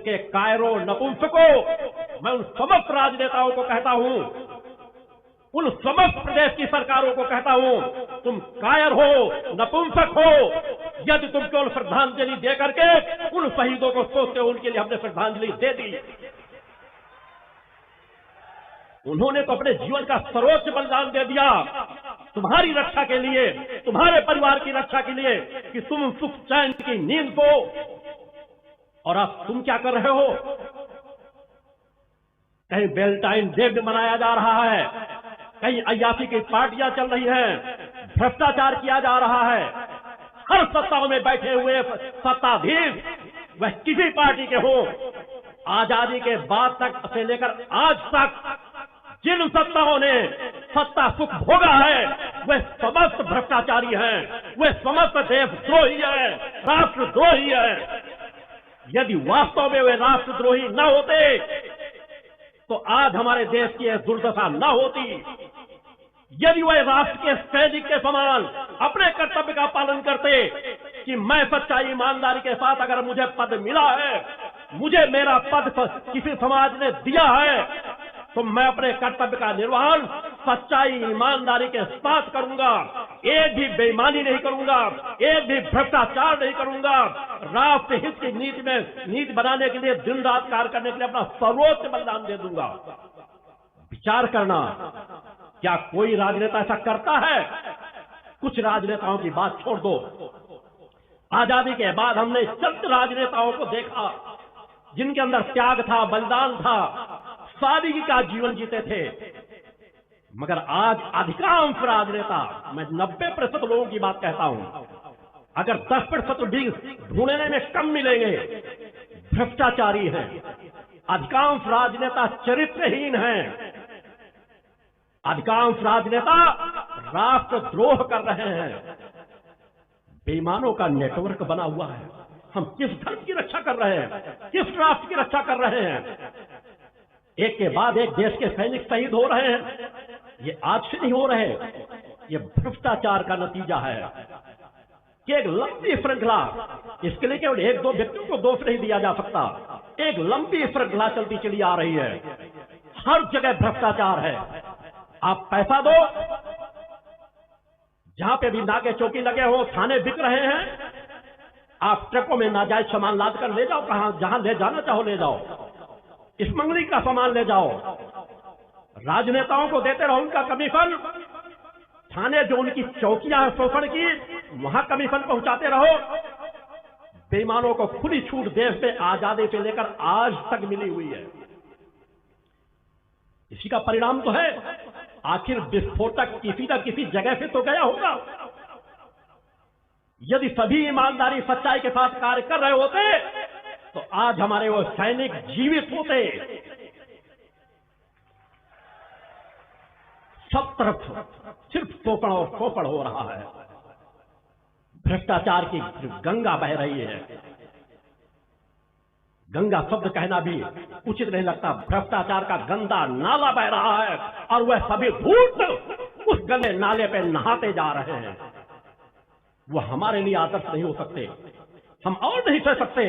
के कायरों नपुंसकों, मैं उन समस्त राजनेताओं को कहता हूं, उन समस्त प्रदेश की सरकारों को कहता हूं, तुम कायर हो, नपुंसक हो। यदि तुम केवल श्रद्धांजलि दे करके उन शहीदों को सोचते हो, उनके लिए हमने श्रद्धांजलि दे दी। उन्होंने तो अपने जीवन का सर्वोच्च बलिदान दे दिया तुम्हारी रक्षा के लिए, तुम्हारे परिवार की रक्षा के लिए, कि तुम सुख चैन की नींद सो। और अब तुम क्या कर रहे हो? कहीं वैलेंटाइन डे भी मनाया जा रहा है, कहीं अय्यासी की पार्टियां चल रही हैं, भ्रष्टाचार किया जा रहा है। हर सत्ताओं में बैठे हुए सत्ताधीश वह किसी पार्टी के हो, आजादी के बाद तक से लेकर आज तक जिन सत्ताओं ने सत्ता सुख भोगा है, वे समस्त भ्रष्टाचारी हैं, वे समस्त देशद्रोही है, राष्ट्रद्रोही है। यदि वास्तव में वे राष्ट्रद्रोही न होते तो आज हमारे देश की यह दुर्दशा न होती। यदि वह राष्ट्र के सैनिक के समान अपने कर्तव्य का पालन करते कि मैं सच्चाई ईमानदारी के साथ, अगर मुझे पद मिला है, मुझे मेरा पद किसी समाज ने दिया है, तो मैं अपने कर्तव्य का निर्वहन सच्चाई ईमानदारी के साथ करूंगा, एक भी बेईमानी नहीं करूंगा, एक भी भ्रष्टाचार नहीं करूंगा, राष्ट्र हित की नीति बनाने के लिए दिन रात कार्य करने के लिए अपना सर्वोच्च बलिदान दे दूंगा। विचार करना, क्या कोई राजनेता ऐसा करता है? कुछ राजनेताओं की बात छोड़ दो। आजादी के बाद हमने चंद राजनेताओं को देखा जिनके अंदर त्याग था, बलिदान था, सादगी का जीवन जीते थे। मगर आज अधिकांश राजनेता, मैं 90% लोगों की बात कहता हूं, अगर 10% भी ढूंढने में कम मिलेंगे, भ्रष्टाचारी हैं। अधिकांश राजनेता चरित्रहीन हैं। अधिकांश राजनेता राष्ट्रद्रोह कर रहे हैं। बेईमानों का नेटवर्क बना हुआ है। हम किस धर्म की रक्षा कर रहे हैं, किस राष्ट्र की रक्षा कर रहे हैं? एक के बाद एक देश के सैनिक शहीद हो रहे हैं। ये आज से नहीं हो रहे, ये भ्रष्टाचार का नतीजा है कि एक लंबी श्रृंखला, इसके लिए केवल एक दो व्यक्तियों को दोष नहीं दिया जा सकता, एक लंबी श्रृंखला चलती चली आ रही है। हर जगह भ्रष्टाचार है। आप पैसा दो, जहां पे भी नाके चौकी लगे हो, थाने बिक रहे हैं, आप ट्रकों में नाजायज सामान लाद कर ले जाओ, कहां जहां ले जाना चाहो ले जाओ, स्मगलिंग का सामान ले जाओ, राजनेताओं को देते रहो उनका कमीशन, थाने जो उनकी चौकियां हैं शोषण की, वहां कमीशन पहुंचाते रहो। बेईमानों को खुली छूट देश में आजादी से लेकर आज तक मिली हुई है। इसी का परिणाम तो है, आखिर विस्फोटक किसी न किसी जगह से तो गया होगा। यदि सभी ईमानदारी सच्चाई के साथ कार्य कर रहे होते तो आज हमारे वो सैनिक जीवित होते। सब तरफ सिर्फ शोषण और शोषण हो रहा है। भ्रष्टाचार की गंगा बह रही है। गंगा शब्द कहना भी उचित नहीं लगता। भ्रष्टाचार का गंदा नाला बह रहा है और वह सभी धूर्त उस गंदे नाले पे नहाते जा रहे हैं। वह हमारे लिए आदर्श नहीं हो सकते, हम और नहीं सह सकते।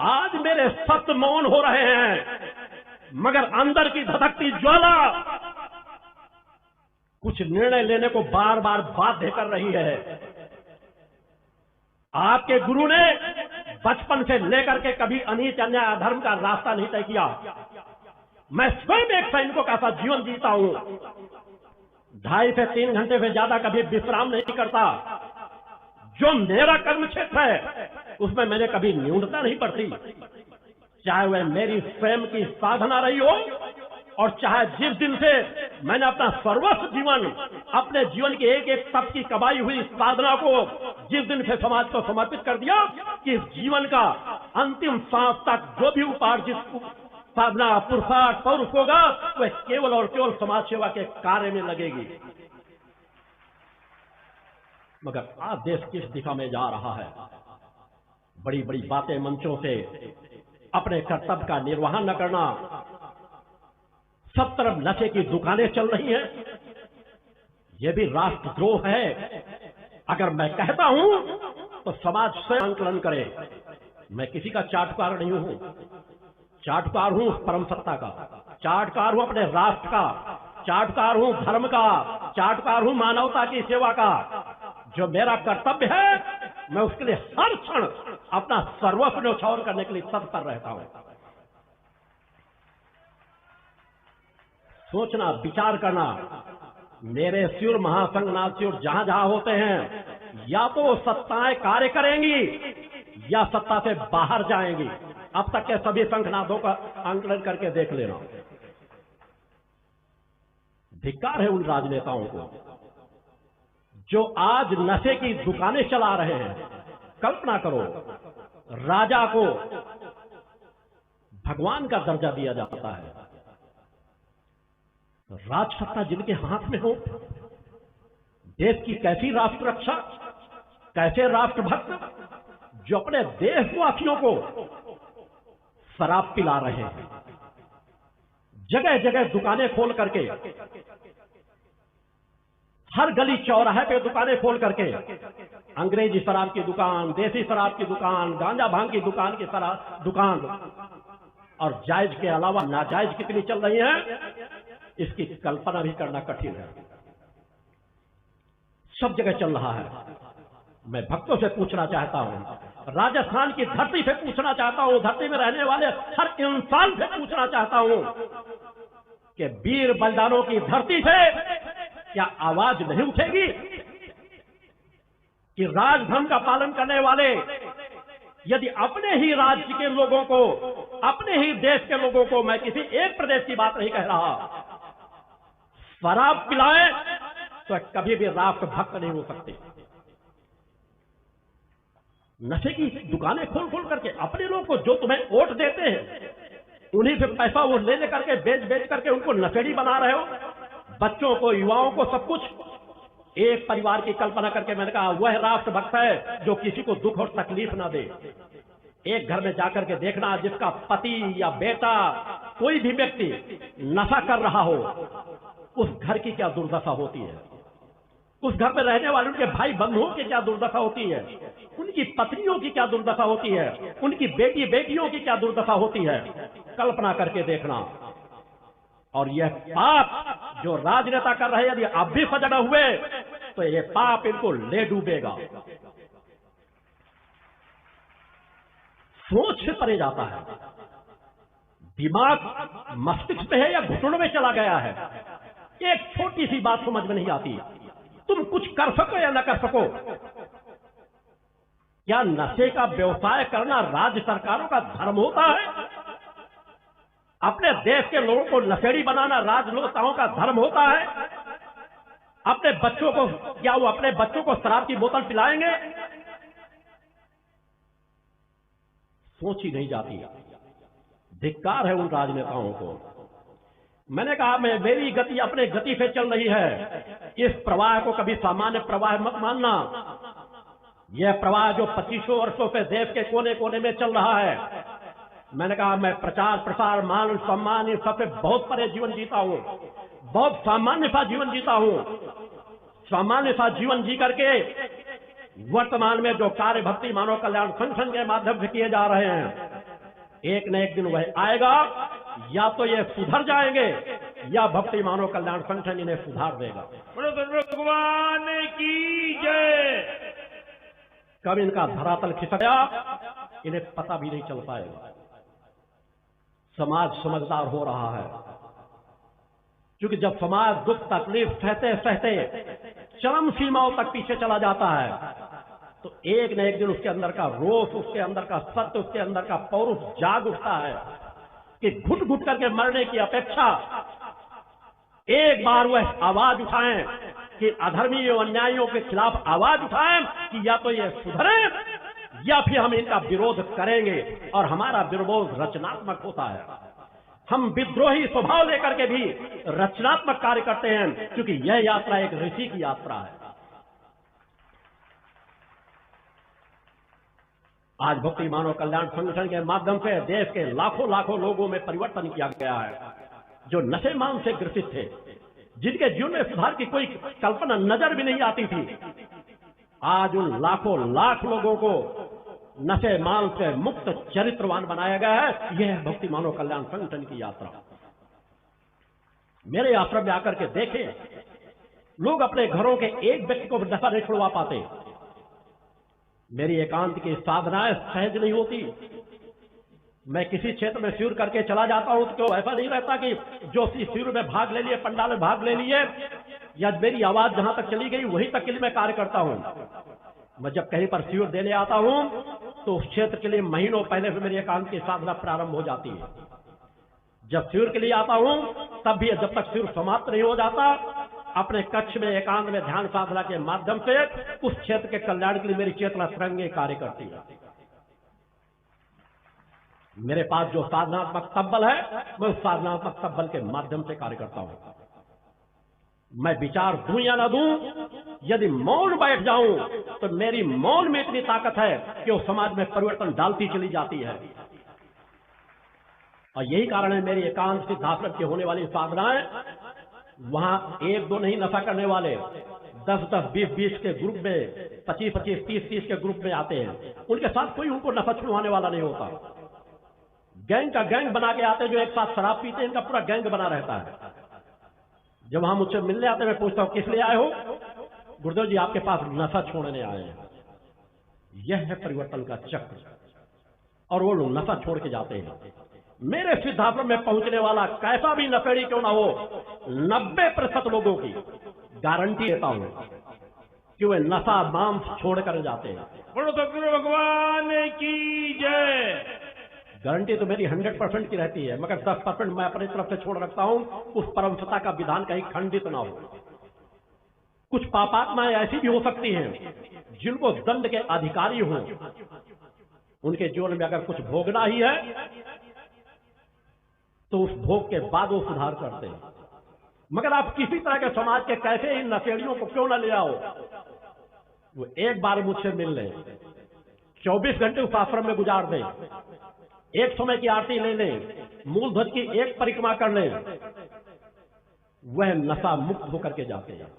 आज मेरे सत्य मौन हो रहे हैं, मगर अंदर की धधकती ज्वाला कुछ निर्णय लेने को बार बार बाध्य कर रही है। आपके गुरु ने बचपन से लेकर के कभी अनीति अन्याय अधर्म का रास्ता नहीं तय किया। मैं स्वयं एक सैनिकों का सा जीवन जीता हूं। 2.5 से 3 घंटे से ज्यादा कभी विश्राम नहीं करता। जो मेरा कर्म क्षेत्र है उसमें मैंने कभी न्यूनता नहीं बरती, चाहे वह मेरी स्वयं की साधना रही हो और चाहे जिस दिन से मैंने अपना सर्वस्व जीवन, अपने जीवन के एक एक तप की कमाई हुई साधना को जिस दिन से समाज को समर्पित कर दिया कि इस जीवन का अंतिम सांस तक जो भी उपार्जित साधना पुरुषार्थ पौरुष होगा वह केवल और केवल समाज सेवा के कार्य में लगेगी। मगर आज देश किस दिशा में जा रहा है? बड़ी बड़ी बातें मंचों से, अपने कर्तव्य का निर्वहन न करना, सब तरफ नशे की दुकानें चल रही हैं, यह भी राष्ट्रद्रोह है। अगर मैं कहता हूं तो समाज स्वयं आंकलन करे। मैं किसी का चाटुकार नहीं हूं, चाटुकार हूं परम सत्ता का, चाटुकार हूं अपने राष्ट्र का, चाटुकार हूं धर्म का, चाटुकार हूं मानवता की सेवा का। जो मेरा कर्तव्य है मैं उसके लिए हर क्षण अपना सर्वस्व न्यौछावर करने के लिए तत्पर रहता हूं। सोचना, विचार करना, मेरे सूर महासंघ नाथसूर जहां जहां होते हैं या तो वो सत्ताएं कार्य करेंगी या सत्ता से बाहर जाएंगी। अब तक के सभी संघनाथों का आंकलन करके देख लेना। धिक्कार है उन राजनेताओं को जो आज नशे की दुकानें चला रहे हैं। कल्पना करो, राजा को भगवान का दर्जा दिया जाता है, राजसत्ता जिनके हाथ में हो, देश की कैसी राष्ट्र रक्षा, कैसे राष्ट्रभक्त जो अपने देशवासियों को शराब पिला रहे हैं, जगह जगह दुकानें खोल करके, हर गली चौराहे पे दुकानें खोल करके अंग्रेजी शराब की दुकान, देसी शराब की दुकान, गांजा भांग की दुकान की दुकान, और जायज के अलावा नाजायज कितनी चल रही है इसकी कल्पना भी करना कठिन है। सब जगह चल रहा है। मैं भक्तों से पूछना चाहता हूं, राजस्थान की धरती से पूछना चाहता हूं, धरती में रहने वाले हर इंसान से पूछना चाहता हूं कि वीर बलिदानों की धरती से क्या आवाज नहीं उठेगी कि राजधर्म का पालन करने वाले यदि अपने ही राज्य के लोगों को, अपने ही देश के लोगों को, मैं किसी एक प्रदेश की बात नहीं कह रहा, शराब पिलाए तो कभी भी राष्ट्र भक्त नहीं हो सकते। नशे की दुकानें खोल खोल करके अपने लोगों को, जो तुम्हें वोट देते हैं, उन्हीं से पैसा वो ले करके बेच करके उनको नशेड़ी बना रहे हो, बच्चों को, युवाओं को, सब कुछ। एक परिवार की कल्पना करके मैंने कहा वह राष्ट्रभक्त है जो किसी को दुख और तकलीफ ना दे। एक घर में जाकर के देखना जिसका पति या बेटा, कोई भी व्यक्ति नशा कर रहा हो, उस घर की क्या दुर्दशा होती है, उस घर में रहने वाले उनके भाई बंधुओं की क्या दुर्दशा होती है, उनकी पत्नियों की क्या दुर्दशा होती है, उनकी बेटी बेटियों की क्या दुर्दशा होती है। कल्पना करके देखना। और यह पाप जो राजनेता कर रहे हैं, यदि अब भी सजग हुए तो यह पाप इनको ले डूबेगा। सोच से परे जाता है। दिमाग मस्तिष्क में है या घुटनों में चला गया है। एक छोटी सी बात समझ में नहीं आती, तुम कुछ कर सको या न कर सको। क्या नशे का व्यवसाय करना राज्य सरकारों का धर्म होता है? अपने देश के लोगों को नशेड़ी बनाना राजनेताओं का धर्म होता है? अपने बच्चों को, क्या वो अपने बच्चों को शराब की बोतल पिलाएंगे? सोच ही नहीं जाती। धिक्कार है उन राजनेताओं को। मैंने कहा मेरी गति अपने गति से चल रही है। इस प्रवाह को कभी सामान्य प्रवाह मत मानना। यह प्रवाह जो 25 वर्षों से देश के कोने कोने में चल रहा है, मैंने कहा मैं प्रचार प्रसार मान सम्मान इन सबसे बहुत परे जीवन जीता हूं, बहुत सामान्य सा जीवन जीता हूं। सामान्य सा जीवन जी करके वर्तमान में जो कार्य भक्ति मानव कल्याण संगठन के माध्यम से किए जा रहे हैं, एक न एक दिन वह आएगा, या तो ये सुधर जाएंगे या भक्ति मानव कल्याण संगठन इन्हें सुधार देगा। भगवान की जय। कब इनका धरातल खिसक गया इन्हें पता भी नहीं चल पाएगा। समाज समझदार हो रहा है, क्योंकि जब समाज दुख तकलीफ सहते सहते चरम सीमाओं तक पीछे चला जाता है, तो एक न एक दिन उसके अंदर का रोष, उसके अंदर का सत्य, उसके अंदर का पौरुष जाग उठता है कि घुट घुट करके मरने की अपेक्षा एक बार वह आवाज उठाएं कि अधर्मियों अन्यायियों के खिलाफ आवाज उठाएं कि या तो ये सुधरे या फिर हम इनका विरोध करेंगे। और हमारा विरोध रचनात्मक होता है। हम विद्रोही स्वभाव लेकर के भी रचनात्मक कार्य करते हैं, क्योंकि यह यात्रा एक ऋषि की यात्रा है। आज भक्ति मानव कल्याण संगठन के माध्यम से देश के लाखों लाखों लोगों में परिवर्तन किया गया है, जो नशे मान से ग्रसित थे, जिनके जीवन में सुधार की कोई कल्पना नजर भी नहीं आती थी। आज उन लाखों लाख लोगों को नशे माल से मुक्त चरित्रवान बनाया गया है। यह है भक्ति मानव कल्याण संगठन की यात्रा। मेरे आश्रम में आकर के देखें, लोग अपने घरों के एक व्यक्ति को नशा नहीं छुड़वा पाते। मेरी एकांत की साधनाएं सहज नहीं होती। मैं किसी क्षेत्र में शिविर करके चला जाता हूं तो ऐसा नहीं रहता कि जो शिविर में भाग ले लिए, पंडाल में भाग ले लिए, या मेरी आवाज जहां तक चली गई वहीं तक के लिए मैं कार्य करता हूं। मैं जब कहीं पर शिविर देने आता हूं तो उस क्षेत्र के लिए महीनों पहले से मेरी एकांत की साधना प्रारंभ हो जाती है। जब शिविर के लिए आता हूं तब भी जब तक शिविर समाप्त नहीं हो जाता, अपने कक्ष में एकांत में ध्यान साधना के माध्यम से उस क्षेत्र के कल्याण के लिए मेरी चेतना तरंगे कार्य करती है। मेरे पास जो साधनात्मक तब्बल है, मैं उस साधनात्मक तब्बल के माध्यम से कार्य करता हूं। मैं विचार दूं या ना दूं, यदि मौन बैठ जाऊं तो मेरी मौन में इतनी ताकत है कि वो समाज में परिवर्तन डालती चली जाती है। और यही कारण है मेरी एकांत सिद्धाश्रम की होने वाली साधनाएं, वहां एक दो नहीं नशा करने वाले 10-10, 20-20 के ग्रुप में, 25-25, 30-30 के ग्रुप में आते हैं। उनके साथ कोई उनको नशा छुड़वाने वाला नहीं होता। गैंग का गैंग बना के आते हैं, जो एक साथ शराब पीते हैं, इनका पूरा गैंग बना रहता है। जब हम मुझसे मिलने आते हैं, मैं पूछता हूं किस लिए आए हो? गुरुदेव जी आपके पास नशा छोड़ने आए हैं। यह है परिवर्तन का चक्र। और वो लोग नशा छोड़ के जाते हैं। मेरे सिद्धाश्रम में पहुंचने वाला कैसा भी नशेड़ी क्यों ना हो, 90% लोगों की गारंटी देता हूं कि वे नशा मांस छोड़ कर जाते हैं। बोलो सतगुरु भगवान की जय। गारंटी तो मेरी 100% की रहती है, मगर 10% मैं अपनी तरफ से छोड़ रखता हूं, उस परमसत्ता का विधान कहीं खंडित ना हो। कुछ पापात्माएं ऐसी भी हो सकती हैं जिनको दंड के अधिकारी हों, उनके जीवन में अगर कुछ भोगना ही है तो उस भोग के बाद वो सुधार करते हैं। मगर आप किसी तरह के समाज के कैसे इन नशेड़ियों को क्यों ना ले आओ, वो एक बार मुझसे मिल लें, 24 घंटे उस आश्रम में गुजार दें, एक समय की आरती ले लें, मूल ध्वज की एक परिक्रमा कर लें, वह नशा मुक्त होकर के जाते हैं।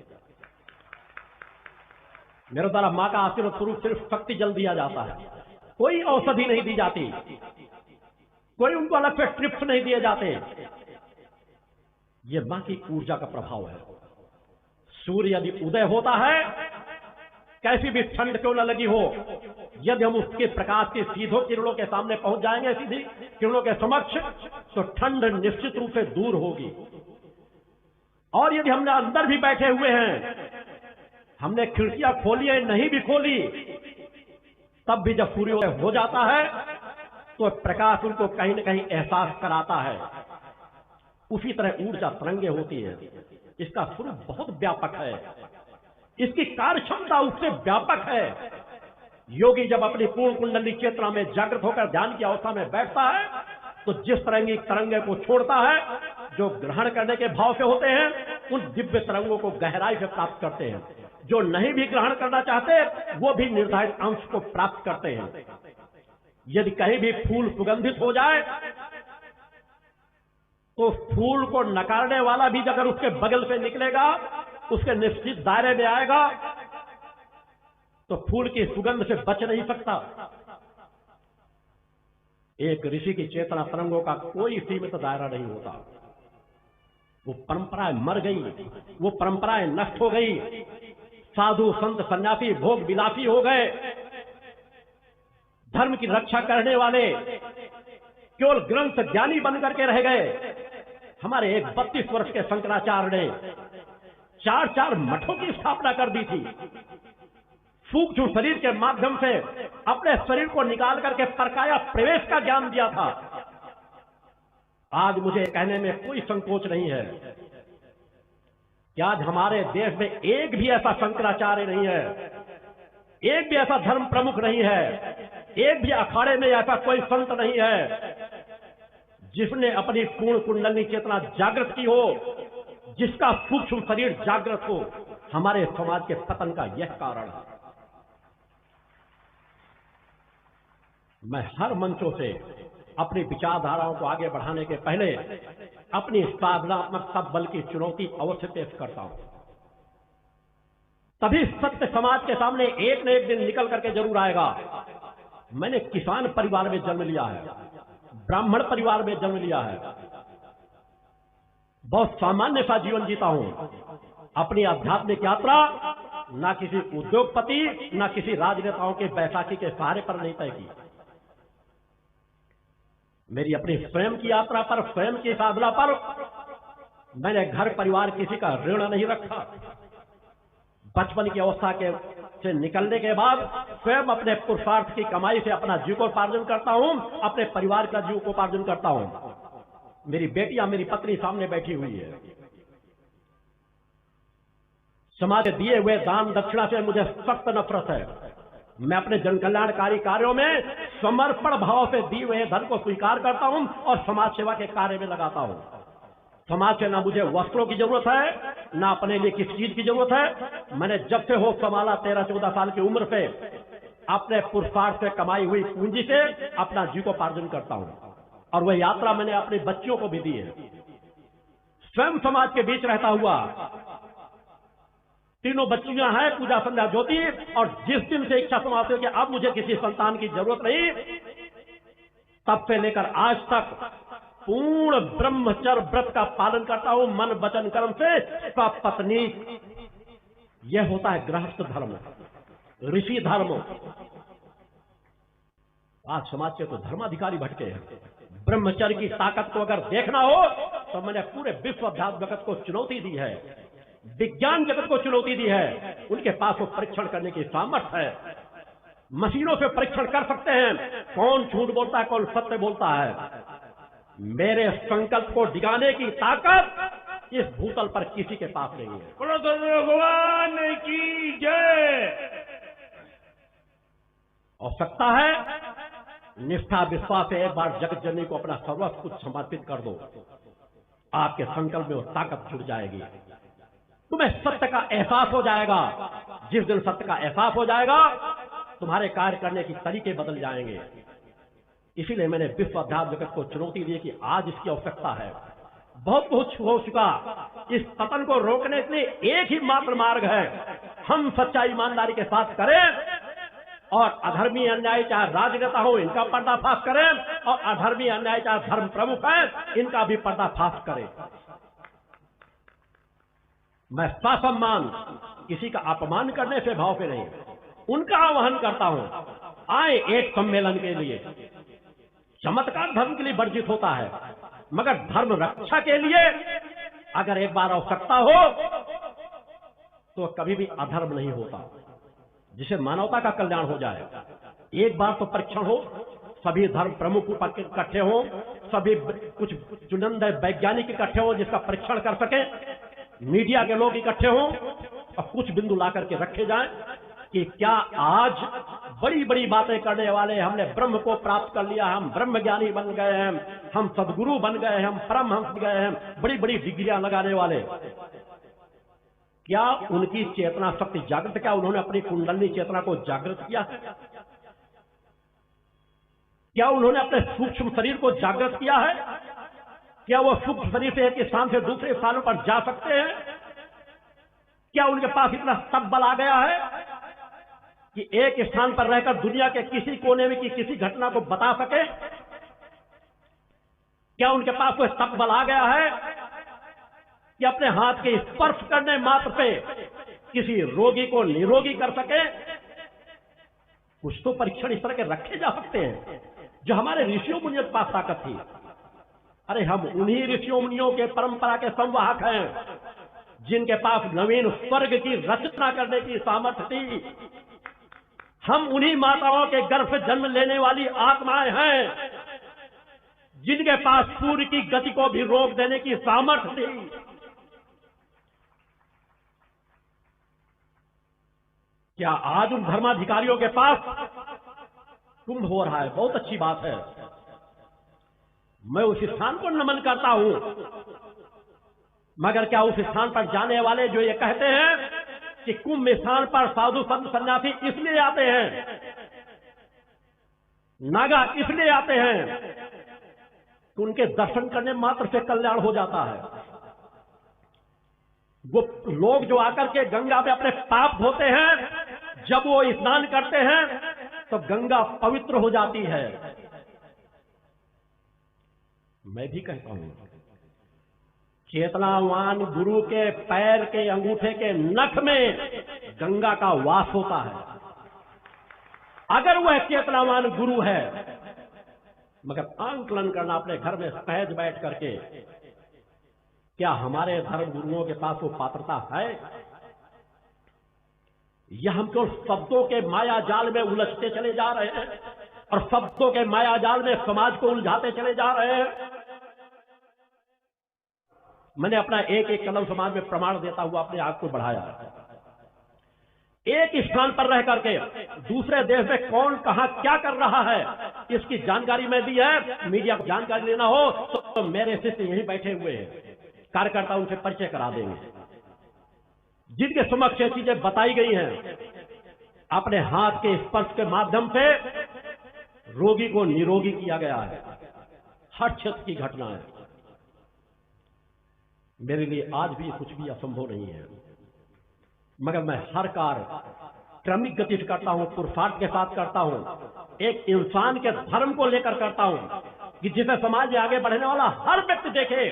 मेरे द्वारा मां का आशीर्वाद स्वरूप सिर्फ शक्ति जल दिया जाता है, कोई औषधि नहीं दी जाती, कोई उनको अलग से ट्रिप्स नहीं दिए जाते। ये मां की ऊर्जा का प्रभाव है। सूर्य यदि उदय होता है, कैसी भी ठंड क्यों न लगी हो, यदि हम उसके प्रकाश की सीधों किरणों के सामने पहुंच जाएंगे, सीधी किरणों के समक्ष, तो ठंड निश्चित रूप से दूर होगी। और यदि हमने अंदर भी बैठे हुए हैं, हमने खिड़कियां खोली है नहीं भी खोली, तब भी जब सूर्योदय हो जाता है तो प्रकाश उनको कहीं न कहीं एहसास कराता है। उसी तरह ऊर्जा तरंगे होती है। इसका स्वरूप बहुत व्यापक है, इसकी कार्य क्षमता उससे व्यापक है। योगी जब अपनी पूर्ण कुंडली चेतना में जागृत होकर ध्यान की अवस्था में बैठता है तो जिस तरह की तरंगे को छोड़ता है, जो ग्रहण करने के भाव से होते हैं, उन दिव्य तरंगों को गहराई से प्राप्त करते हैं। जो नहीं भी ग्रहण करना चाहते, वो भी निर्धारित अंश को प्राप्त करते हैं। यदि कहीं भी फूल सुगंधित हो जाए तो फूल को नकारने वाला भी अगर उसके बगल से निकलेगा, उसके निश्चित दायरे में आएगा, तो फूल की सुगंध से बच नहीं सकता। एक ऋषि की चेतना तरंगों का कोई सीमित दायरा नहीं होता। वो परंपराएं मर गई, वो परंपराएं नष्ट हो गई। साधु संत सन्यासी भोग विलासी हो गए। धर्म की रक्षा करने वाले केवल ग्रंथ ज्ञानी बन करके रह गए। हमारे एक 32 वर्ष के शंकराचार्य ने 4 मठों की स्थापना कर दी थी। सूक्ष्म शरीर के माध्यम से अपने शरीर को निकाल करके परकाया प्रवेश का ज्ञान दिया था। आज मुझे कहने में कोई संकोच नहीं है कि आज हमारे देश में एक भी ऐसा शंकराचार्य नहीं है, एक भी ऐसा धर्म प्रमुख नहीं है, एक भी अखाड़े में ऐसा कोई संत नहीं है जिसने अपनी पूर्ण कुंडली चेतना जागृत की हो, जिसका सूक्ष्म शरीर जागृत हो। हमारे समाज के पतन का यह कारण है। मैं हर मंचों से अपनी विचारधाराओं को आगे बढ़ाने के पहले अपनी साधनात्मक तब्बल की चुनौती अवश्य पेश करता हूं। तभी सत्य समाज के सामने एक न एक दिन निकल करके जरूर आएगा। मैंने किसान परिवार में जन्म लिया है, ब्राह्मण परिवार में जन्म लिया है, बहुत सामान्य सा जीवन जीता हूं। अपनी आध्यात्मिक यात्रा ना किसी उद्योगपति ना किसी राजनेताओं के बैसाखी के सहारे पर नहीं तय की। मेरी अपनी स्वयं की यात्रा पर, स्वयं की साधना पर मैंने घर परिवार किसी का ऋण नहीं रखा। बचपन की अवस्था से निकलने के बाद स्वयं अपने पुरुषार्थ की कमाई से अपना जीविकोपार्जन करता हूं, अपने परिवार का जीविकोपार्जन करता हूं। मेरी बेटियां, मेरी पत्नी सामने बैठी हुई है। समाज के दिए हुए दान दक्षिणा से मुझे सख्त नफरत है। मैं अपने जन कल्याणकारी कार्यों में समर्पण भाव से दिए हुए धन को स्वीकार करता हूं और समाज सेवा के कार्य में लगाता हूं। समाज से ना मुझे वस्त्रों की जरूरत है, ना अपने लिए किसी चीज की जरूरत है। मैंने जब से होश संभाला 13-14 साल की उम्र से अपने पुरुषार्थ से कमाई हुई पूंजी से अपना जीविकोपार्जन करता हूं, और वह यात्रा मैंने अपनी बच्चियों को भी दी है। स्वयं समाज के बीच रहता हुआ, तीनों बच्चियां हैं, पूजा संध्या ज्योति, और जिस दिन से इच्छा समाप्त हुई कि अब मुझे किसी संतान की जरूरत नहीं, तब से लेकर आज तक पूर्ण ब्रह्मचर्य व्रत का पालन करता हूं, मन वचन कर्म से पत्नी। यह होता है गृहस्थ धर्म, ऋषि धर्म। आज समाज के तो धर्माधिकारी भटके हैं। ब्रह्मचर्य की ताकत को अगर देखना हो तो मैंने पूरे विश्व अध्यात्म जगत को चुनौती दी है, विज्ञान जगत को चुनौती दी है। उनके पास वो परीक्षण करने की सामर्थ्य है। मशीनों से परीक्षण कर सकते हैं कौन झूठ बोलता है, कौन सत्य बोलता है। मेरे संकल्प को डिगाने की ताकत इस भूतल पर किसी के पास नहीं है। भगवान की जय। और सकता है निष्ठा विश्वास से एक बार जगत जननी को अपना सर्वस्व कुछ समर्पित कर दो, आपके संकल्प में वो ताकत जुड़ जाएगी। तुम्हें सत्य का एहसास हो जाएगा। जिस दिन सत्य का एहसास हो जाएगा तुम्हारे कार्य करने की तरीके बदल जाएंगे। इसीलिए मैंने विश्व अध्यात्म जगत को चुनौती दी कि आज इसकी आवश्यकता है। बहुत कुछ हो चुका, इस पतन को रोकने के लिए एक ही मात्र मार्ग है, हम सच्चाई ईमानदारी के साथ करें और अधर्मी अन्याय चाहे राजनेता हो इनका पर्दाफाश करें, और अधर्मी अन्याय चाहे धर्म प्रमुख है इनका भी पर्दाफाश करें। मैं ससम्मान किसी का अपमान करने से भाव से नहीं, उनका आह्वान करता हूं आए एक सम्मेलन के लिए। चमत्कार धर्म के लिए वर्जित होता है, मगर धर्म रक्षा के लिए अगर एक बार आवश्यकता हो तो कभी भी अधर्म नहीं होता, जिसे मानवता का कल्याण हो जाए। एक बार तो परीक्षण हो, सभी धर्म प्रमुख इकट्ठे हो, सभी कुछ चुनिंदा वैज्ञानिक इकट्ठे हो जिसका परीक्षण कर सके, मीडिया के लोग इकट्ठे हो और कुछ बिंदु ला करके रखे जाएं कि क्या आज बड़ी बड़ी बातें करने वाले हमने ब्रह्म को प्राप्त कर लिया, हम ब्रह्म ज्ञानी बन गए हैं, हम सदगुरु बन गए, हम परमहंस बन गए हैं, बड़ी बड़ी डिग्रियां लगाने वाले, क्या उनकी चेतना शक्ति जागृत, क्या उन्होंने अपनी कुंडली चेतना को जागृत किया? क्या उन्होंने अपने सूक्ष्म शरीर को जागृत किया है? क्या वो सूक्ष्म शरीर से एक स्थान से दूसरे स्थानों पर जा सकते हैं? क्या उनके पास इतना सब बल आ गया है कि एक स्थान पर रहकर दुनिया के किसी कोने में की किसी घटना को बता सके? क्या उनके पास कोई सब बल आ गया है कि अपने हाथ के स्पर्श करने मात्र पे किसी रोगी को निरोगी कर सके? कुछ तो परीक्षण इस तरह के रखे जा सकते हैं जो हमारे ऋषियों मुनियों के पास ताकत थी। अरे हम उन्हीं ऋषियों मुनियों के परंपरा के संवाहक हैं जिनके पास नवीन स्वर्ग की रचना करने की सामर्थ्य थी। हम उन्हीं माताओं के गर्भ से जन्म लेने वाली आत्माएं हैं जिनके पास सूर्य की गति को भी रोक देने की सामर्थ्य थी। क्या आज उन धर्माधिकारियों के पास कुंभ हो रहा है? बहुत अच्छी बात है, मैं उस स्थान को नमन करता हूं, मगर क्या उस स्थान पर जाने वाले जो ये कहते हैं कि कुंभ स्थान पर साधु संत सन्यासी इसलिए आते हैं, नागा इसलिए आते हैं कि उनके दर्शन करने मात्र से कल्याण हो जाता है? वो लोग जो आकर के गंगा में अपने पाप धोते हैं, जब वो स्नान करते हैं तो गंगा पवित्र हो जाती है। मैं भी कहता हूं, चेतनावान गुरु के पैर के अंगूठे के नख में गंगा का वास होता है, अगर वह चेतनावान गुरु है। मगर आंकलन करना अपने घर में सहज बैठ करके, क्या हमारे धर्म गुरुओं के पास वो पात्रता है? यह हम केवल शब्दों के माया जाल में उलझते चले जा रहे हैं और शब्दों के माया जाल में समाज को उलझाते चले जा रहे हैं। मैंने अपना एक एक कदम समाज में प्रमाण देता हुआ अपने आप को बढ़ाया। एक स्थान पर रह करके दूसरे देश में कौन कहां क्या कर रहा है, इसकी जानकारी मैं दी है। मीडिया को जानकारी लेना हो तो मेरे शिष्य यहीं बैठे हुए हैं, कार्यकर्ता उनसे परिचय करा देंगे। जिनके समक्ष ये चीजें बताई गई हैं, अपने हाथ के स्पर्श के माध्यम से रोगी को निरोगी किया गया है। हर क्षेत्र की घटना है। मेरे लिए आज भी कुछ भी असंभव नहीं है, मगर मैं हर कार्य क्रमिक गति से करता हूं, पुरुषार्थ के साथ करता हूं, एक इंसान के धर्म को लेकर करता हूं कि जिसे समाज में आगे बढ़ने वाला हर व्यक्ति देखे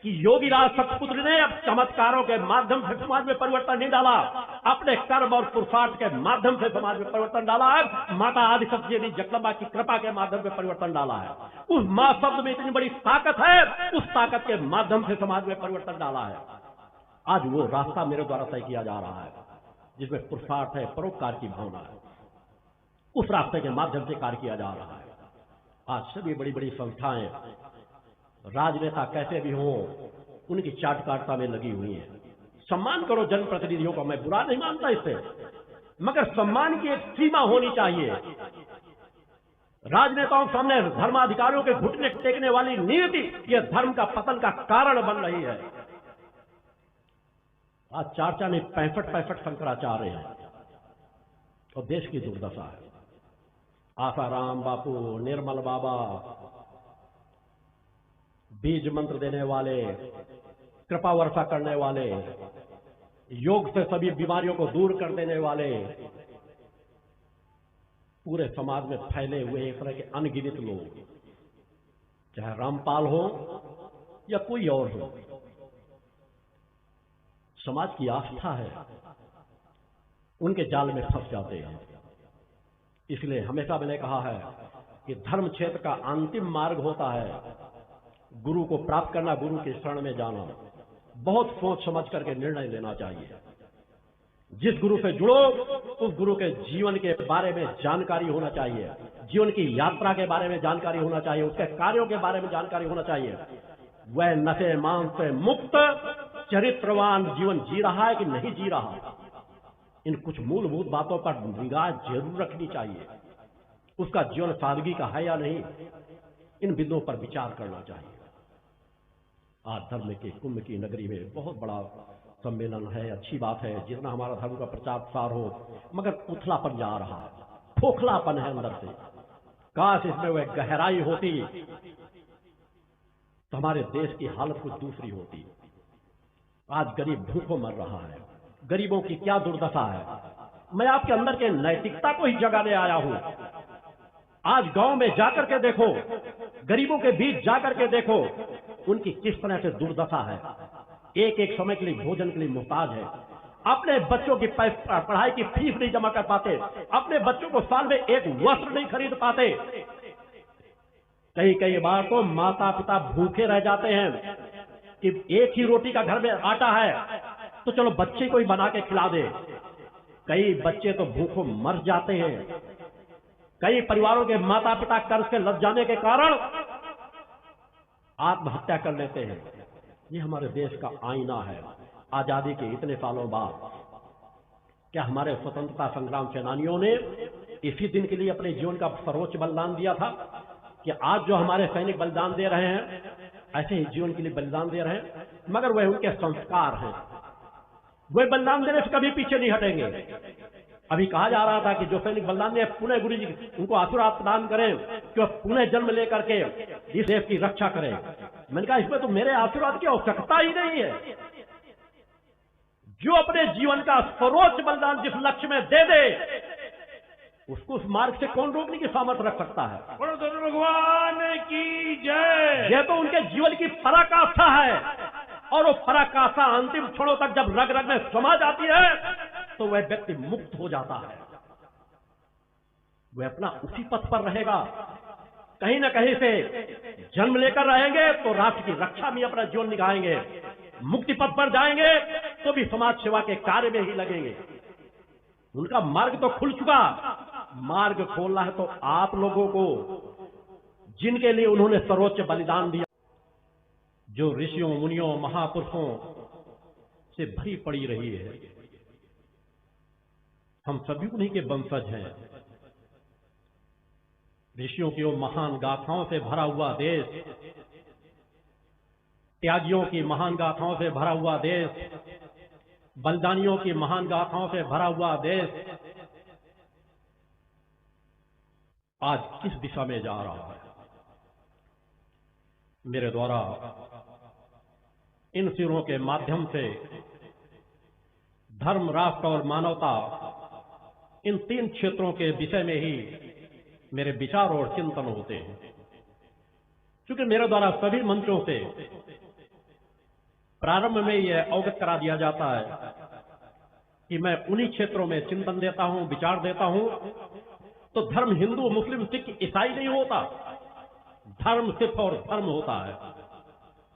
कि योगीराज सतपुत्र ने अब चमत्कारों के माध्यम से समाज में परिवर्तन नहीं डाला, अपने कर्म और पुरुषार्थ के माध्यम से समाज में परिवर्तन डाला है। माता आदिशक्ति देवी जगदम्बा की कृपा के माध्यम से परिवर्तन डाला है। उस मां शब्द में इतनी बड़ी ताकत है, उस ताकत के माध्यम से समाज में परिवर्तन डाला है। आज वो रास्ता मेरे द्वारा तय किया जा रहा है, जिसमें पुरुषार्थ है, परोपकार की भावना है। उस रास्ते के माध्यम से कार्य किया जा रहा है। आज सभी बड़ी बड़ी संस्थाएं, राजनेता कैसे भी हों, उनकी चाटकारिता में लगी हुई है। सम्मान करो जनप्रतिनिधियों का, मैं बुरा नहीं मानता इससे, मगर सम्मान की एक सीमा होनी चाहिए। राजनेताओं के सामने धर्माधिकारियों के घुटने टेकने वाली नीति, यह धर्म का पतन का कारण बन रही है। आज चार्चा ने 65 शंकराचार्य हैं और देश की दुर्दशा है। आसाराम बापू, निर्मल बाबा, बीज मंत्र देने वाले, कृपा वर्षा करने वाले, योग से सभी बीमारियों को दूर कर देने वाले, पूरे समाज में फैले हुए एक तरह के अनगिनत लोग, चाहे रामपाल हो या कोई और हो, समाज की आस्था है, उनके जाल में फंस जाते हैं। इसलिए हमेशा मैंने कहा है कि धर्म क्षेत्र का अंतिम मार्ग होता है गुरु को प्राप्त करना, गुरु के शरण में जाना। बहुत सोच समझ करके निर्णय लेना चाहिए। जिस गुरु से जुड़ो, उस गुरु के जीवन के बारे में जानकारी होना चाहिए, जीवन की यात्रा के बारे में जानकारी होना चाहिए, उसके कार्यों के बारे में जानकारी होना चाहिए। वह नशे मांस से मुक्त चरित्रवान जीवन जी रहा है कि नहीं जी रहा, इन कुछ मूलभूत बातों पर निगाह जरूर रखनी चाहिए। उसका जीवन सादगी का है या नहीं, इन बिंदुओं पर विचार करना चाहिए। आज धर्म के कुंभ की नगरी में बहुत बड़ा सम्मेलन है, अच्छी बात है, जितना हमारा धर्म का प्रचार प्रसार हो, मगर उथलापन जा रहा है, खोखलापन है अंदर से। काश इसमें वह गहराई होती तो हमारे देश की हालत कुछ दूसरी होती। आज गरीब भूखों मर रहा है, गरीबों की क्या दुर्दशा है। मैं आपके अंदर के नैतिकता को ही जगाने आया हूं। आज गांव में जाकर के देखो, गरीबों के बीच जाकर के देखो, उनकी किस तरह से दुर्दशा है। एक एक समय के लिए भोजन के लिए मुहताज है, अपने बच्चों की पढ़ाई की फीस नहीं जमा कर पाते, अपने बच्चों को साल में एक वस्त्र नहीं खरीद पाते। कई बार तो माता पिता भूखे रह जाते हैं कि एक ही रोटी का घर में आटा है तो चलो बच्चे को ही बना के खिला दे। कई बच्चे तो भूखों मर जाते हैं। कई परिवारों के माता पिता कर्ज के लद जाने के कारण आत्महत्या कर लेते हैं। ये हमारे देश का आईना है। आजादी के इतने सालों बाद क्या हमारे स्वतंत्रता संग्राम सेनानियों ने इसी दिन के लिए अपने जीवन का सर्वोच्च बलिदान दिया था कि आज जो हमारे सैनिक बलिदान दे रहे हैं, ऐसे ही जीवन के लिए बलिदान दे रहे हैं, मगर वह उनके संस्कार हैं। वे बलिदान देने से कभी पीछे नहीं हटेंगे। अभी कहा जा रहा था कि जो सैनिक बलिदान दे, पुनः गुरु जी उनको आशीर्वाद प्रदान करें कि वह पुनः जन्म लेकर के इस देश की रक्षा करें। मैंने कहा इसमें तो मेरे आशीर्वाद की आवश्यकता ही नहीं है। जो अपने जीवन का सर्वोच्च बलिदान जिस लक्ष्य में दे दे, उसको उस मार्ग से कौन रोकने की सामर्थ्य रख सकता है? बोलो धर्म भगवान की जय। यह तो उनके जीवन की पराकाष्ठा है, और वो पराकाष्ठा अंतिम क्षणों तक जब रग रग में समा जाती है तो वह व्यक्ति मुक्त हो जाता है। वह अपना उसी पथ पर रहेगा। कहीं न कहीं से जन्म लेकर रहेंगे तो राष्ट्र की रक्षा में अपना जीवन निभाएंगे, मुक्ति पथ पर जाएंगे तो भी समाज सेवा के कार्य में ही लगेंगे। उनका मार्ग तो खुल चुका, मार्ग खोलना है तो आप लोगों को, जिनके लिए उन्होंने सर्वोच्च बलिदान दिया, जो ऋषियों मुनियों महापुरुषों से भरी पड़ी रही है। हम सभी उन्हीं के वंशज हैं। ऋषियों की वो महान गाथाओं से भरा हुआ देश, त्यागियों की महान गाथाओं से भरा हुआ देश, बलिदानियों की महान गाथाओं से भरा हुआ देश आज किस दिशा में जा रहा है? मेरे द्वारा इन शिविरों के माध्यम से धर्म, राष्ट्र और मानवता, इन 3 क्षेत्रों के विषय में ही मेरे विचार और चिंतन होते हैं। क्योंकि मेरे द्वारा सभी मंचों से प्रारंभ में यह अवगत करा दिया जाता है कि मैं उन्हीं क्षेत्रों में चिंतन देता हूं, विचार देता हूं। तो धर्म हिंदू, मुस्लिम, सिख, ईसाई नहीं होता। धर्म सिर्फ और धर्म होता है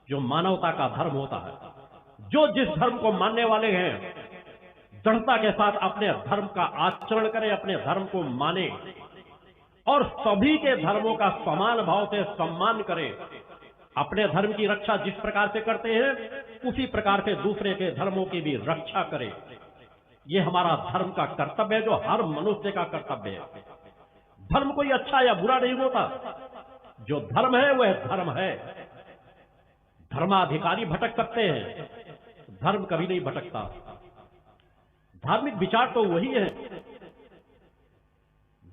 जो मानवता का धर्म होता है। जो जिस धर्म को मानने वाले हैं दृढ़ता के साथ अपने धर्म का आचरण करें, अपने धर्म को माने और सभी के धर्मों का समान भाव से सम्मान करें। अपने धर्म की रक्षा जिस प्रकार से करते हैं उसी प्रकार से दूसरे के धर्मों की भी रक्षा करें। यह हमारा धर्म का कर्तव्य है, जो हर मनुष्य का कर्तव्य है। धर्म कोई अच्छा या बुरा नहीं होता। जो धर्म है वह धर्म है। धर्माधिकारी भटक सकते हैं, धर्म कभी नहीं भटकता। धार्मिक विचार तो वही है।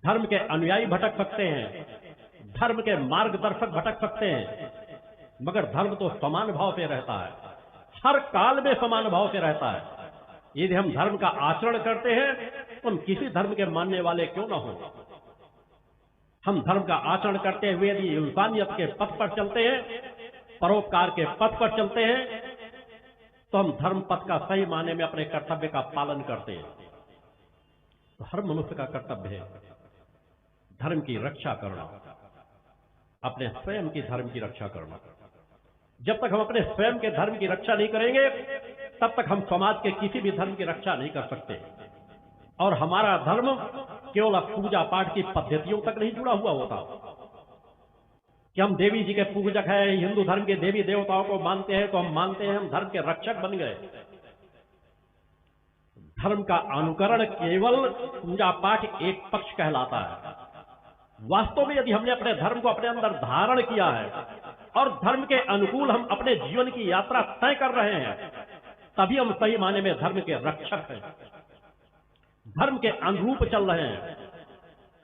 धर्म के अनुयायी भटक सकते हैं, धर्म के मार्गदर्शक भटक सकते हैं, मगर धर्म तो समान भाव से रहता है, हर काल में समान भाव से रहता है। यदि हम धर्म का आचरण करते हैं तो हम किसी धर्म के मानने वाले क्यों ना हो। हम धर्म का आचरण करते हुए यदि इंसानियत के पथ पर चलते हैं, परोपकार के पथ पर चलते हैं, तो हम धर्म पथ का सही माने में अपने कर्तव्य का पालन करते हैं। तो हर मनुष्य का कर्तव्य है धर्म की रक्षा करना, अपने स्वयं की धर्म की रक्षा करना। जब तक हम अपने स्वयं के धर्म की रक्षा नहीं करेंगे तब तक हम समाज के किसी भी धर्म की रक्षा नहीं कर सकते। और हमारा धर्म केवल पूजा पाठ की पद्धतियों तक नहीं जुड़ा हुआ होता कि हम देवी जी के पूजक हैं, हिंदू धर्म के देवी देवताओं को मानते हैं तो हम मानते हैं हम धर्म के रक्षक बन गए। धर्म का अनुकरण केवल पूजा पाठ एक पक्ष कहलाता है। वास्तव में यदि हमने अपने धर्म को अपने अंदर धारण किया है और धर्म के अनुकूल हम अपने जीवन की यात्रा तय कर रहे हैं, तभी हम सही माने में धर्म के रक्षक हैं, धर्म के अनुरूप चल रहे हैं।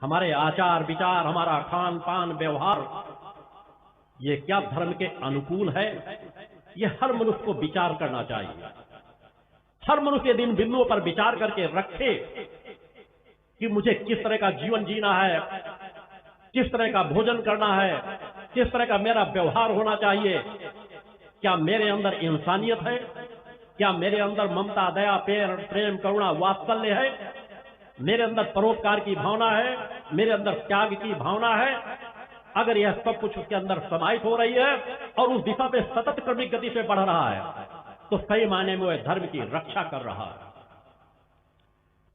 हमारे आचार विचार, हमारा खान पान व्यवहार, ये क्या धर्म के अनुकूल है? ये हर मनुष्य को विचार करना चाहिए। हर मनुष्य दिन बिंदुओं पर विचार करके रखे कि मुझे किस तरह का जीवन जीना है, किस तरह का भोजन करना है, किस तरह का मेरा व्यवहार होना चाहिए। क्या मेरे अंदर इंसानियत है? क्या मेरे अंदर ममता, दया, प्रेम, करुणा, वात्सल्य है? मेरे अंदर परोपकार की भावना है? मेरे अंदर त्याग की भावना है? अगर यह सब कुछ उसके अंदर समाहित हो रही है और उस दिशा पे सतत क्रमिक गति से बढ़ रहा है, तो सही मायने में वह धर्म की रक्षा कर रहा है।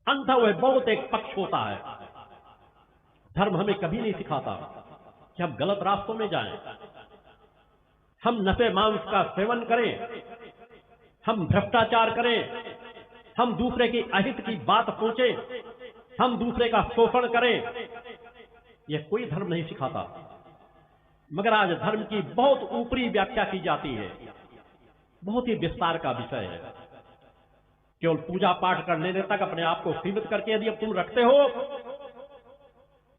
अन्यथा वह बहुत एक पक्ष होता है। धर्म हमें कभी नहीं सिखाता कि हम गलत रास्तों में जाएं, हम नशे मांस का सेवन करें, हम भ्रष्टाचार करें, हम दूसरे की अहित की बात सोचें, हम दूसरे का शोषण करें। यह कोई धर्म नहीं सिखाता। मगर आज धर्म की बहुत ऊपरी व्याख्या की जाती है, बहुत ही विस्तार का विषय है। केवल पूजा पाठ कर लेने तक अपने आप को सीमित करके यदि अब तुम रखते हो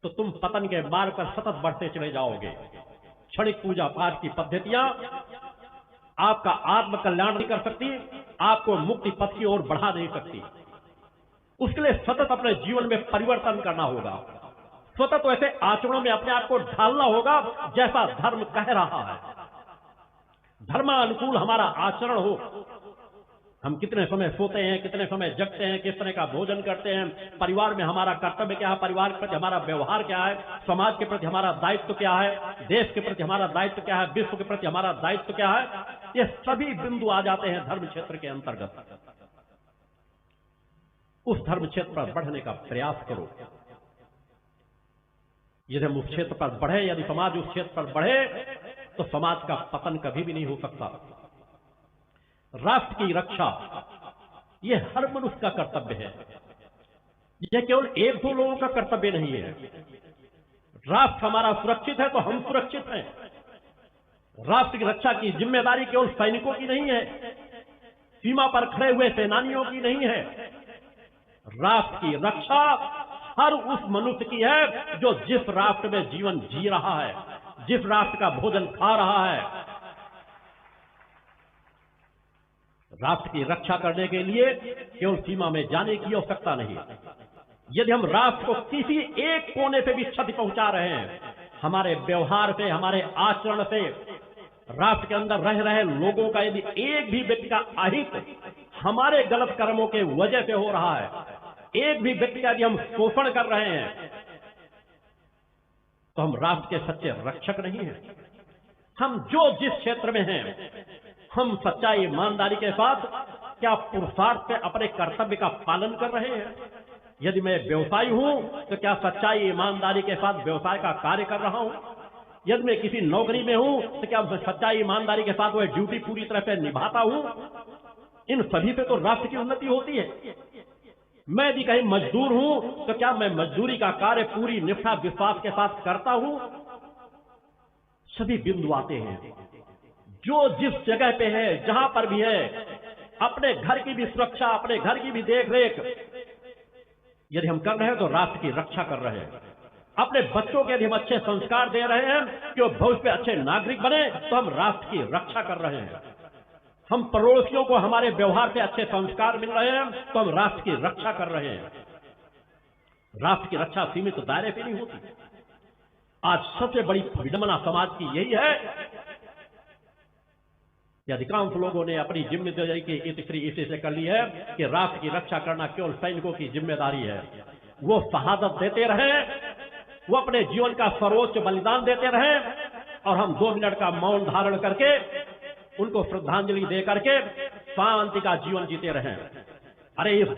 तो तुम पतन के मार्ग पर सतत बढ़ते चले जाओगे। क्षणिक पूजा पाठ की पद्धतियां आपका आत्म कल्याण नहीं कर सकती, आपको मुक्ति पथ की ओर बढ़ा नहीं सकती। उसके लिए सतत अपने जीवन में परिवर्तन करना होगा। स्वतः तो ऐसे आचरणों में अपने आप को ढालना होगा जैसा धर्म कह रहा है, धर्मानुकूल हमारा आचरण हो। हम कितने समय सोते हैं, कितने समय जगते हैं, किस तरह का भोजन करते हैं, परिवार में हमारा कर्तव्य क्या है, परिवार के प्रति हमारा व्यवहार क्या है, समाज के प्रति हमारा दायित्व क्या है, देश के प्रति हमारा दायित्व क्या है, विश्व के प्रति हमारा दायित्व क्या है, ये सभी बिंदु आ जाते हैं धर्म क्षेत्र के अंतर्गत। उस धर्म क्षेत्र पर बढ़ने का प्रयास करो। यदि हम उस क्षेत्र पर बढ़े, यदि समाज उस क्षेत्र पर बढ़े, तो समाज का पतन कभी भी नहीं हो सकता। राष्ट्र की रक्षा यह हर मनुष्य का कर्तव्य है, यह केवल एक दो लोगों का कर्तव्य नहीं है। राष्ट्र हमारा सुरक्षित है तो हम सुरक्षित हैं। राष्ट्र की रक्षा की जिम्मेदारी केवल सैनिकों की नहीं है, सीमा पर खड़े हुए सेनानियों की नहीं है। राष्ट्र की रक्षा हर उस मनुष्य की है जो जिस राष्ट्र में जीवन जी रहा है, जिस राष्ट्र का भोजन खा रहा है। राष्ट्र की रक्षा करने के लिए केवल सीमा में जाने की आवश्यकता नहीं। यदि हम राष्ट्र को किसी एक कोने से भी क्षति पहुंचा रहे हैं, हमारे व्यवहार से, हमारे आचरण से, राष्ट्र के अंदर रह रहे लोगों का यदि एक भी व्यक्ति का अहित हमारे गलत कर्मों के वजह से हो रहा है, एक भी व्यक्ति का यदि हम शोषण कर रहे हैं, तो हम राष्ट्र के सच्चे रक्षक नहीं हैं। हम जो जिस क्षेत्र में हैं, हम सच्चाई ईमानदारी के साथ क्या पुरुषार्थ से अपने कर्तव्य का पालन कर रहे हैं। यदि मैं व्यवसायी हूं तो क्या सच्चाई ईमानदारी के साथ व्यवसाय का कार्य कर रहा हूं। यदि मैं किसी नौकरी में हूं तो क्या सच्चाई ईमानदारी के साथ वह ड्यूटी पूरी तरह से निभाता हूं। इन सभी से तो राष्ट्र की उन्नति होती है। मैं यदि कहीं मजदूर हूं तो क्या मैं मजदूरी का कार्य पूरी निष्ठा विश्वास के साथ करता हूं। सभी बिंदु आते हैं। जो जिस जगह पे है, जहां पर भी है, अपने घर की भी सुरक्षा, अपने घर की भी देखरेख यदि हम कर रहे हैं तो राष्ट्र की रक्षा कर रहे हैं। अपने बच्चों के यदि हम अच्छे संस्कार दे रहे हैं कि वो भविष्य में अच्छे नागरिक बने, तो हम राष्ट्र की रक्षा कर रहे हैं। हम पड़ोसियों को हमारे व्यवहार से अच्छे संस्कार मिल रहे हैं, तो हम राष्ट्र की रक्षा कर रहे हैं। राष्ट्र की रक्षा सीमित दायरे पे नहीं होती। आज सबसे बड़ी विडंबना समाज की यही है कि अधिकांश लोगों ने अपनी जिम्मेदारी की इतनी इसी से कर ली है कि राष्ट्र की रक्षा करना केवल सैनिकों की जिम्मेदारी है। वो शहादत देते रहे, वो अपने जीवन का सर्वोच्च बलिदान देते रहे, और हम 2 मिनट का मौन धारण करके उनको श्रद्धांजलि दे करके शांति का जीवन जीते रहे। अरे इस